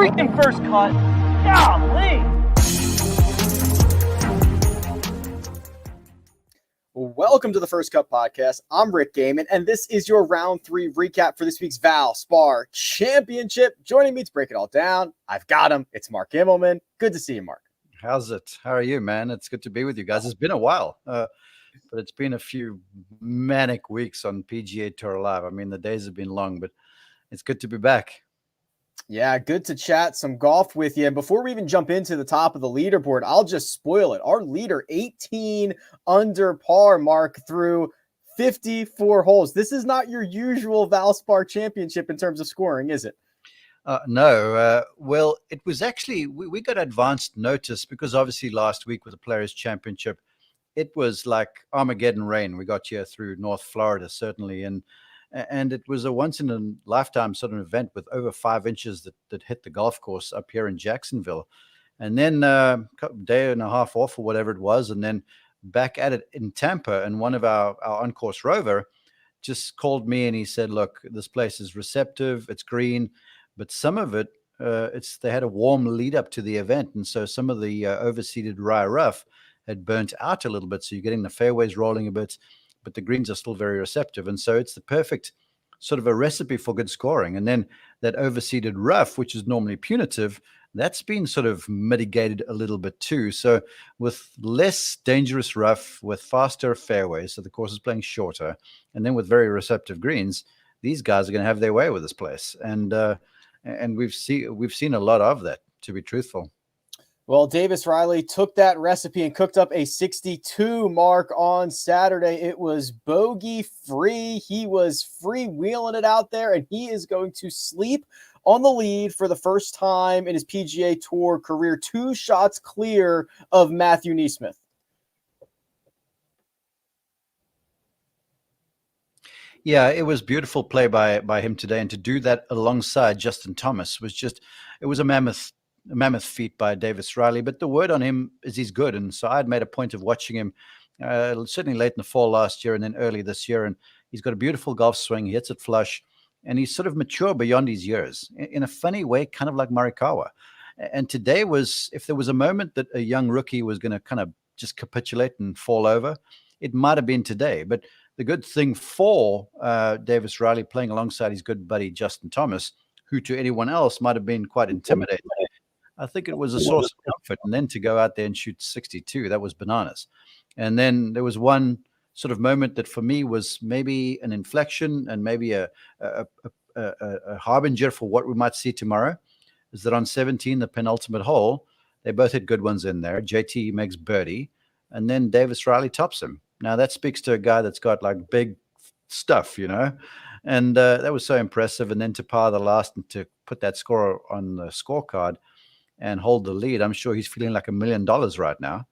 freaking first cut. Golly. Welcome to the First Cut Podcast. I'm Rick Gehman, and this is your round 3 recap for this week's Valspar Championship. Joining me to break it all down, I've got him. It's Mark Immelman. Good to see you, Mark. How's it? How are you, man? It's good to be with you guys. It's been a while, but it's been a few manic weeks on PGA Tour Live. I mean, the days have been long, but it's good to be back. Yeah, good to chat some golf with you. And before we even jump into the top of the leaderboard, I'll just spoil it. Our leader, 18 under par, Mark, through 54 holes. This is not your usual Valspar Championship in terms of scoring, is it? No. Well, it was actually, we got advanced notice because obviously last week with the Players' Championship, it was like Armageddon rain. We got here through North Florida, certainly. And it was a once-in-a-lifetime sort of event with over 5 inches that hit the golf course up here in Jacksonville. And then a day and a half off or whatever it was, and then back at it in Tampa. And one of our on-course rover just called me and he said, look, this place is receptive, it's green, but some of it, they had a warm lead up to the event. And so some of the overseeded rye rough had burnt out a little bit. So you're getting the fairways rolling a bit, but the greens are still very receptive. And so it's the perfect sort of a recipe for good scoring. And then that overseeded rough, which is normally punitive, that's been sort of mitigated a little bit too. So with less dangerous rough, with faster fairways, so the course is playing shorter, and then with very receptive greens, these guys are going to have their way with this place. And we've seen a lot of that, to be truthful. Well, Davis Riley took that recipe and cooked up a 62 mark on Saturday. It was bogey free. He was freewheeling it out there, and he is going to sleep on the lead for the first time in his PGA Tour career, 2 shots clear of Matthew NeSmith. Yeah, it was beautiful play by him today, and to do that alongside Justin Thomas it was a mammoth feat by Davis Riley. But the word on him is he's good, and so I'd made a point of watching him certainly late in the fall last year and then early this year, and he's got a beautiful golf swing. He hits it flush, and he's sort of mature beyond his years in a funny way, kind of like Morikawa. And today was, if there was a moment that a young rookie was going to kind of just capitulate and fall over, it might have been today. But the good thing for Davis Riley playing alongside his good buddy Justin Thomas, who to anyone else might have been quite intimidating, I think it was a source of comfort. And then to go out there and shoot 62, that was bananas. And then there was one sort of moment that for me was maybe an inflection and maybe a harbinger for what we might see tomorrow, is that on 17, the penultimate hole, they both hit good ones in there. JT makes birdie, and then Davis Riley tops him. Now that speaks to a guy that's got like big stuff, and that was so impressive. And then to par the last and to put that score on the scorecard and hold the lead, I'm sure he's feeling like $1 million right now.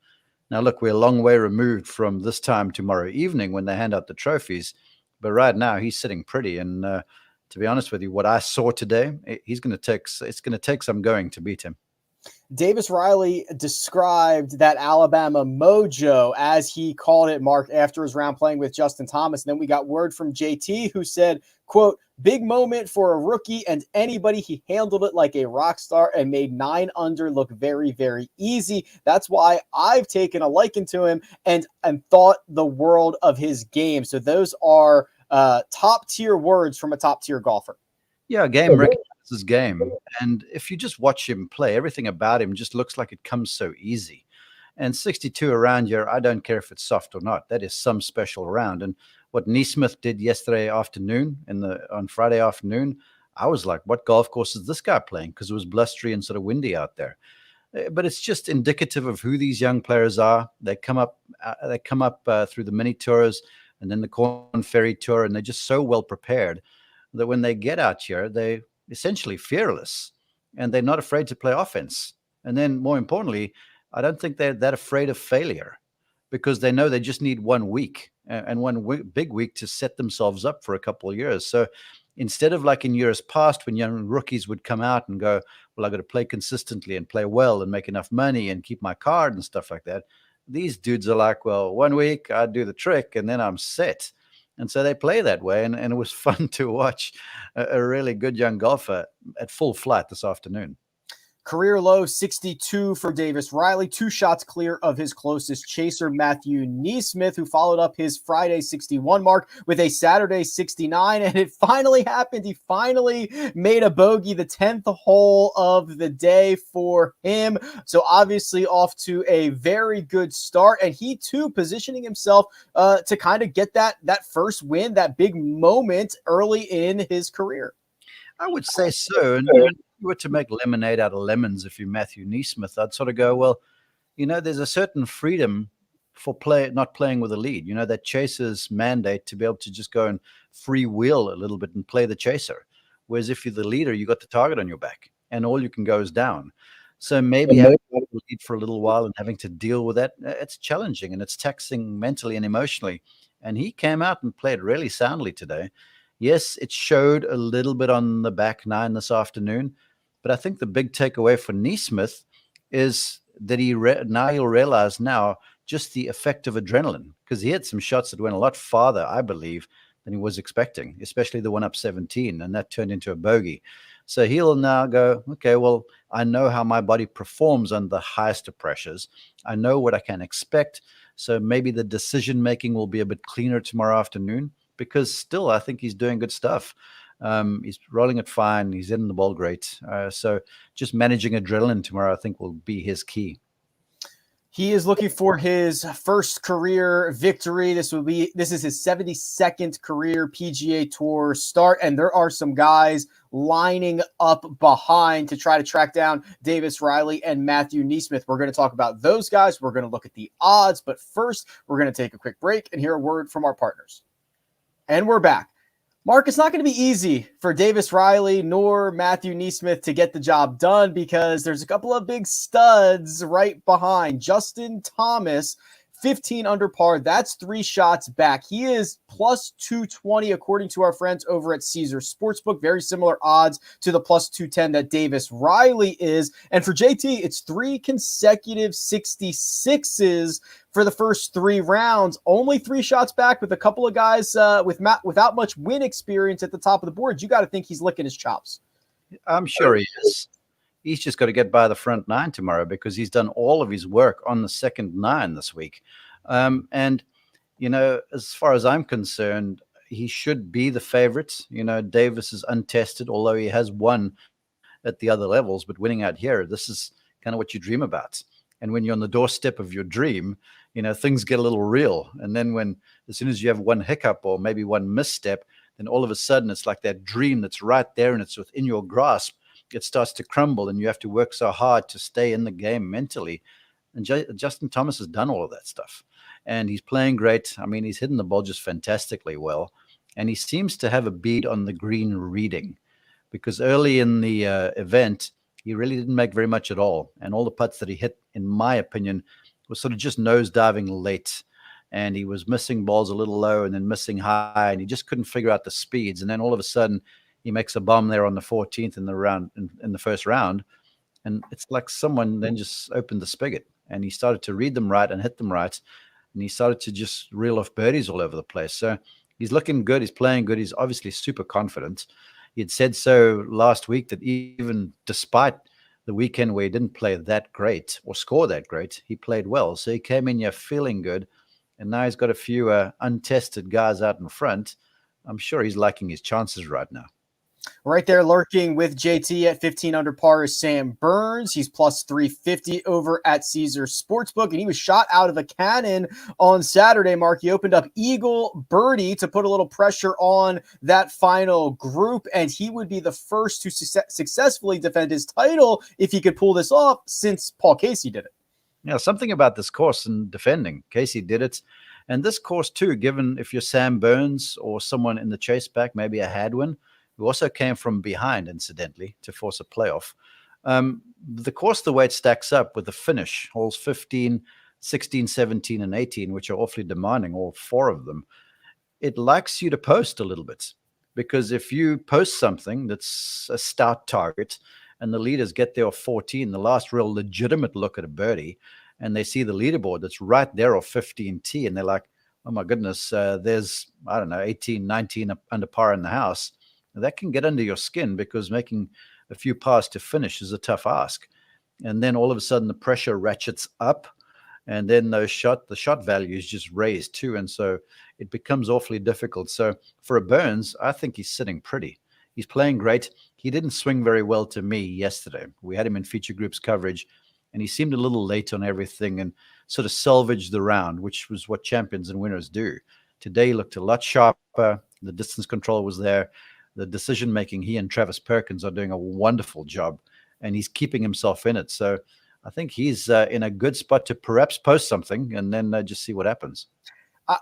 Now, look, we're a long way removed from this time tomorrow evening when they hand out the trophies, but right now he's sitting pretty. And to be honest with you, what I saw today, it's going to take some going to beat him. Davis Riley described that Alabama mojo, as he called it, Mark, after his round playing with Justin Thomas. And then we got word from JT, who said, quote, big moment for a rookie and anybody. He handled it like a rock star and made 9 under look very, very easy. That's why I've taken a liking to him and thought the world of his game. So those are top tier words from a top tier golfer. Yeah, game recognizes his game. And if you just watch him play, everything about him just looks like it comes so easy. And 62 around here, I don't care if it's soft or not. That is some special round. And what NeSmith did yesterday afternoon on Friday afternoon, I was like, what golf course is this guy playing? Because it was blustery and sort of windy out there. But it's just indicative of who these young players are. They come up through the mini tours and then the Corn Ferry Tour, and they're just so well prepared that when they get out here, they're essentially fearless and they're not afraid to play offense. And then more importantly, I don't think they're that afraid of failure because they know they just need 1 week and big week to set themselves up for a couple of years. So instead of like in years past when young rookies would come out and go, well, I got to play consistently and play well and make enough money and keep my card and stuff like that. These dudes are like, well, 1 week I do the trick and then I'm set. And so they play that way. And it was fun to watch a really good young golfer at full flight this afternoon. Career low 62 for Davis Riley, 2 shots clear of his closest chaser, Matthew Neesmith, who followed up his Friday 61 mark with a Saturday 69. And it finally happened. He finally made a bogey, the 10th hole of the day for him. So obviously off to a very good start. And he too positioning himself to kind of get that first win, that big moment early in his career. I would say so. And if you were to make lemonade out of lemons, if you're Matthew Neesmith, I'd sort of go, well, there's a certain freedom for not playing with a lead. That chaser's mandate to be able to just go and freewheel a little bit and play the chaser. Whereas if you're the leader, you got the target on your back and all you can go is down. So maybe having to lead for a little while and having to deal with that, it's challenging and it's taxing mentally and emotionally. And he came out and played really soundly today. Yes, it showed a little bit on the back nine this afternoon, but I think the big takeaway for Neesmith is that now he'll realize now just the effect of adrenaline, because he had some shots that went a lot farther, I believe, than he was expecting, especially the one up 17, and that turned into a bogey. So he'll now go, okay, well, I know how my body performs under the highest of pressures. I know what I can expect. So maybe the decision-making will be a bit cleaner tomorrow afternoon, because still I think he's doing good stuff. He's rolling it fine. He's hitting the ball great. So just managing adrenaline tomorrow, I think, will be his key. He is looking for his first career victory. This is his 72nd career PGA Tour start, and there are some guys lining up behind to try to track down Davis Riley and Matthew Neesmith. We're going to talk about those guys. We're going to look at the odds, but first we're going to take a quick break and hear a word from our partners. And we're back. Mark, it's not going to be easy for Davis Riley nor Matthew Neesmith to get the job done because there's a couple of big studs right behind. Justin Thomas, 15 under par. That's 3 shots back. He is plus 220 according to our friends over at Caesars Sportsbook. Very similar odds to the plus 210 that Davis Riley is. And for JT, it's 3 consecutive 66s for the first 3 rounds. Only 3 shots back with a couple of guys without much win experience at the top of the board. You got to think he's licking his chops. I'm sure he is. He's just got to get by the front 9 tomorrow because he's done all of his work on the second 9 this week. And, as far as I'm concerned, he should be the favorite. Davis is untested, although he has won at the other levels, but winning out here, this is kind of what you dream about. And when you're on the doorstep of your dream, things get a little real. And then as soon as you have one hiccup or maybe one misstep, then all of a sudden it's like that dream that's right there and it's within your grasp. It starts to crumble and you have to work so hard to stay in the game mentally. And Justin Thomas has done all of that stuff. And he's playing great. I mean, he's hitting the ball just fantastically well. And he seems to have a bead on the green reading because early in the event, he really didn't make very much at all. And all the putts that he hit, in my opinion, was sort of just nose diving late. And he was missing balls a little low and then missing high. And he just couldn't figure out the speeds. And then all of a sudden, he makes a bomb there on the 14th in the first round. And it's like someone then just opened the spigot and he started to read them right and hit them right. And he started to just reel off birdies all over the place. So he's looking good. He's playing good. He's obviously super confident. He had said so last week that even despite the weekend where he didn't play that great or score that great, he played well. So he came in here feeling good. And now he's got a few untested guys out in front. I'm sure he's liking his chances right now. Right there lurking with JT at 15 under par is Sam Burns. He's plus 350 over at Caesars Sportsbook, and he was shot out of a cannon on Saturday, Mark. He opened up eagle birdie to put a little pressure on that final group, and he would be the first to successfully defend his title if he could pull this off since Paul Casey did it. Yeah, something about this course and defending. Casey did it. And this course too, given if you're Sam Burns or someone in the chase back, maybe a Hadwin, who also came from behind, incidentally, to force a playoff. The course, the way it stacks up with the finish, holes 15, 16, 17, and 18, which are awfully demanding, all 4 of them, it likes you to post a little bit. Because if you post something that's a stout target and the leaders get there off 14, the last real legitimate look at a birdie, and they see the leaderboard that's right there off 15T, and they're like, oh my goodness, there's, 18, 19 under par in the house. That can get under your skin because making a few pars to finish is a tough ask. and then all of a sudden the pressure ratchets up, and then the shot value is just raised too, and so it becomes awfully difficult. So for a Burns, I think he's sitting pretty. He's playing great. He didn't swing very well to me yesterday. We had him in feature groups coverage, and he seemed a little late on everything and sort of salvaged the round, which was what champions and winners do. Today he looked a lot sharper. The distance control was there. The decision making, he and Travis Perkins are doing a wonderful job, and he's keeping himself in it. So I think he's in a good spot to perhaps post something and then just see what happens.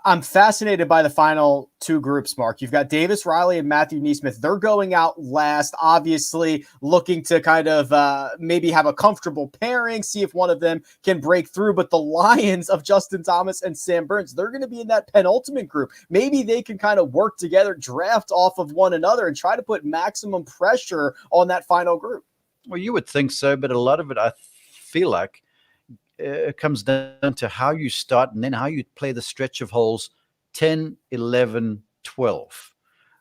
I'm fascinated by the final two groups, Mark. You've got Davis Riley and Matthew NeSmith. They're going out last, obviously looking to kind of maybe have a comfortable pairing, see if one of them can break through. But the Lions of Justin Thomas and Sam Burns, they're going to be in that penultimate group. Maybe they can kind of work together, draft off of one another, and try to put maximum pressure on that final group. Well, you would think so, but a lot of it, I feel like, it comes down to how you start and then how you play the stretch of holes 10, 11, 12,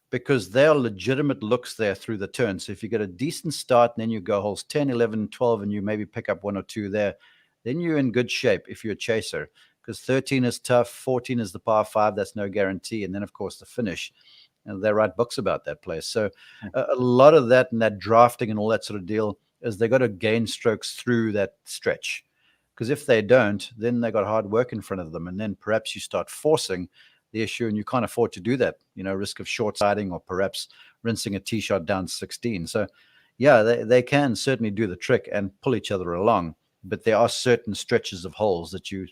because there are legitimate looks there through the turn. So if you get a decent start and then you go holes 10, 11, 12, and you maybe pick up one or two there, then you're in good shape if you're a chaser, because 13 is tough, 14 is the par 5, that's no guarantee, and then, of course, the finish. And they write books about that place. So a lot of that and that drafting and all that sort of deal is they got to gain strokes through that stretch. Because if they don't, then they got hard work in front of them. And then perhaps you start forcing the issue, and you can't afford to do that, risk of short siding or perhaps rinsing a tee shot down 16. So, yeah, they can certainly do the trick and pull each other along. But there are certain stretches of holes that you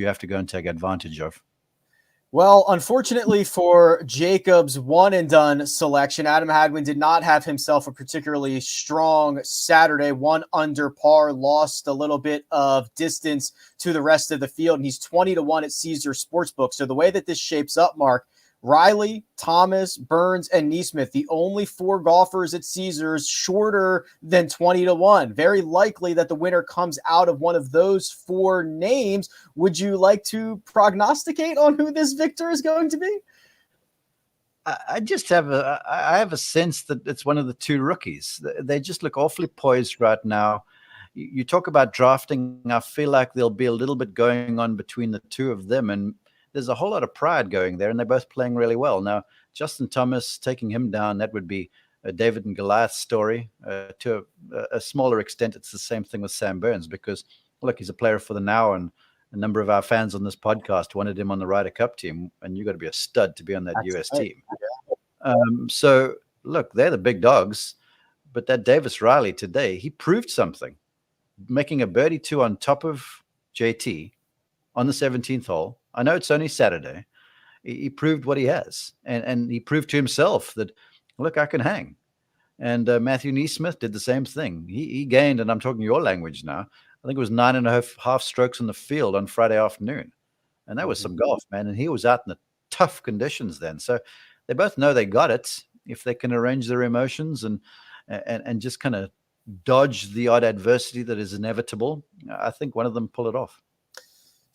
have to go and take advantage of. Well, unfortunately for Jacob's one and done selection, Adam Hadwin did not have himself a particularly strong Saturday. 1 under par, lost a little bit of distance to the rest of the field, and he's 20-1 at Caesars Sportsbook. So the way that this shapes up, Mark, Riley, Thomas, Burns, and NeSmith, the only 4 golfers at Caesars shorter than 20-1. Very likely that the winner comes out of one of those 4 names. Would you like to prognosticate on who this victor is going to be? I have a sense that it's one of the 2 rookies. They just look awfully poised right now. You talk about drafting. I feel like there'll be a little bit going on between the 2 of them, and there's a whole lot of pride going there, and they're both playing really well. Now, Justin Thomas, taking him down, that would be a David and Goliath story. To a smaller extent, it's the same thing with Sam Burns, because, look, he's a player for the now, and a number of our fans on this podcast wanted him on the Ryder Cup team, and you got to be a stud to be on that US team. So, look, they're the big dogs, but that Davis Riley today, he proved something, making a birdie 2 on top of JT on the 17th hole. I know it's only Saturday. He proved what he has, and he proved to himself that, look, I can hang. And Matthew NeSmith did the same thing. He gained, and I'm talking your language now, I think it was 9.5 strokes in the field on Friday afternoon. And that was some golf, man. And he was out in the tough conditions then. So they both know they got it if they can arrange their emotions and just kind of dodge the odd adversity that is inevitable. I think one of them pull it off.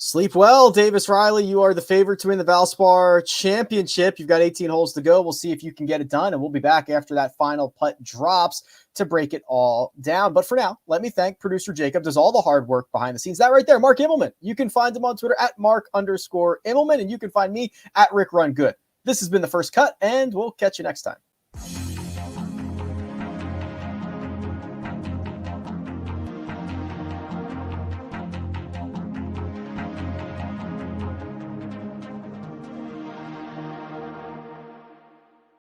Sleep well, Davis Riley. You are the favorite to win the Valspar Championship. You've got 18 holes to go. We'll see if you can get it done, and we'll be back after that final putt drops to break it all down. But for now, let me thank producer Jacob. Does all the hard work behind the scenes. That right there, Mark Immelman. You can find him on Twitter at Mark_Immelman, and you can find me at Rick Run Good. This has been The First Cut, and we'll catch you next time.